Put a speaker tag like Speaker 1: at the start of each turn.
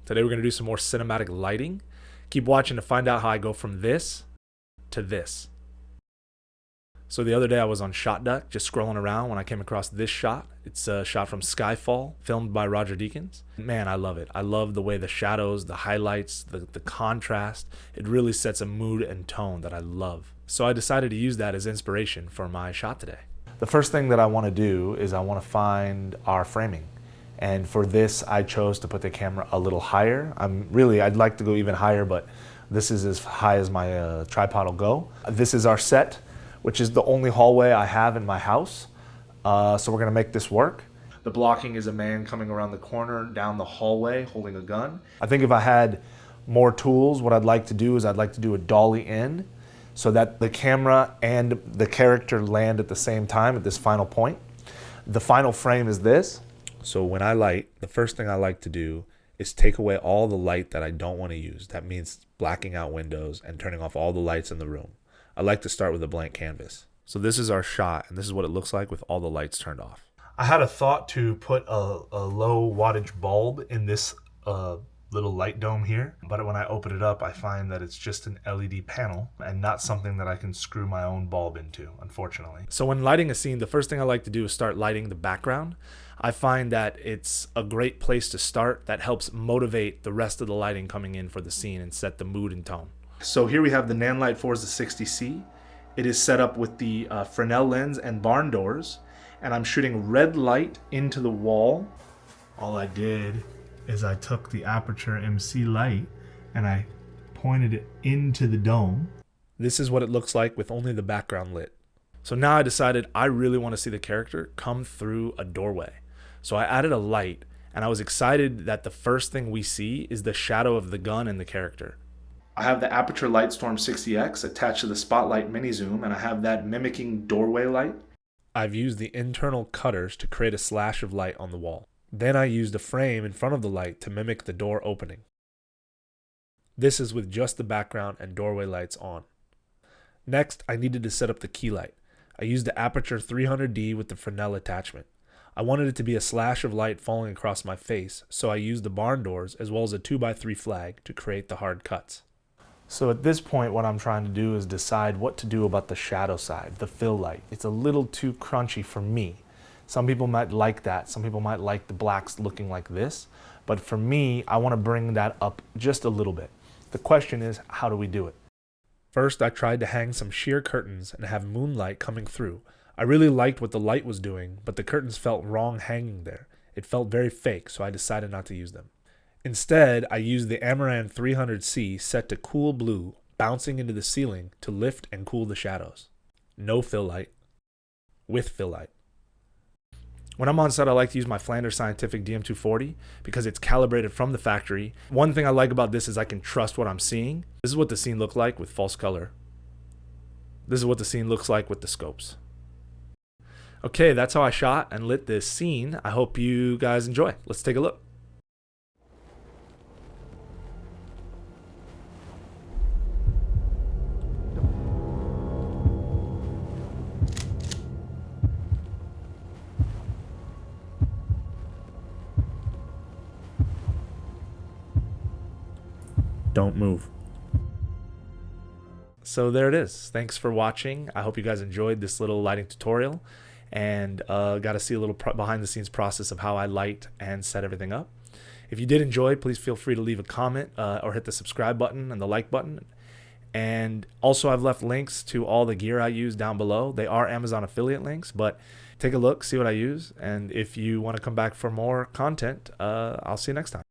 Speaker 1: Today we're going to do some more cinematic lighting. Keep watching to find out how I go from this to this. So the other day I was on ShotDuck just scrolling around when I came across this shot. It's a shot from Skyfall, filmed by Roger Deakins. Man, I love it. I love the way the shadows, the highlights, the contrast. It really sets a mood and tone that I love. So I decided to use that as inspiration for my shot today. The first thing that I want to do is I want to find our framing. And for this, I chose to put the camera a little higher. I'd like to go even higher, but this is as high as my tripod will go. This is our set, which is the only hallway I have in my house. So we're gonna make this work. The blocking is a man coming around the corner down the hallway holding a gun. I think if I had more tools, what I'd like to do is I'd like to do a dolly in so that the camera and the character land at the same time at this final point. The final frame is this. So when I light, the first thing I like to do is take away all the light that I don't want to use. That means blacking out windows and turning off all the lights in the room. I like to start with a blank canvas. So this is our shot, and this is what it looks like with all the lights turned off. I had a thought to put a low wattage bulb in this little light dome here, but when I open it up, I find that it's just an LED panel and not something that I can screw my own bulb into, unfortunately. So when lighting a scene, the first thing I like to do is start lighting the background. I find that it's a great place to start that helps motivate the rest of the lighting coming in for the scene and set the mood and tone. So here we have the Nanlite Forza 60C. It is set up with the Fresnel lens and barn doors, and I'm shooting red light into the wall. All I did is I took the Aperture MC light and I pointed it into the dome. This is what it looks like with only the background lit. So now I decided I really want to see the character come through a doorway. So I added a light, and I was excited that the first thing we see is the shadow of the gun and the character. I have the Aperture Lightstorm 60X attached to the Spotlight mini zoom, and I have that mimicking doorway light. I've used the internal cutters to create a slash of light on the wall. Then I used a frame in front of the light to mimic the door opening. This is with just the background and doorway lights on. Next, I needed to set up the key light. I used the Aperture 300D with the Fresnel attachment. I wanted it to be a slash of light falling across my face, so I used the barn doors as well as a 2x3 flag to create the hard cuts. So at this point, what I'm trying to do is decide what to do about the shadow side, the fill light. It's a little too crunchy for me. Some people might like that. Some people might like the blacks looking like this. But for me, I want to bring that up just a little bit. The question is, how do we do it? First, I tried to hang some sheer curtains and have moonlight coming through. I really liked what the light was doing, but the curtains felt wrong hanging there. It felt very fake, so I decided not to use them. Instead, I used the Amaran 300C set to cool blue, bouncing into the ceiling to lift and cool the shadows. No fill light, with fill light. When I'm on set, I like to use my Flanders Scientific DM240 because it's calibrated from the factory. One thing I like about this is I can trust what I'm seeing. This is what the scene looked like with false color. This is what the scene looks like with the scopes. Okay, that's how I shot and lit this scene. I hope you guys enjoy. Let's take a look. Don't move. So there it is. Thanks for watching. I hope you guys enjoyed this little lighting tutorial and got to see a little behind the scenes process of how I light and set everything up. If you did enjoy, please feel free to leave a comment or hit the subscribe button and the like button. And also I've left links to all the gear I use down below. They are Amazon affiliate links, but take a look, see what I use. And if you want to come back for more content, I'll see you next time.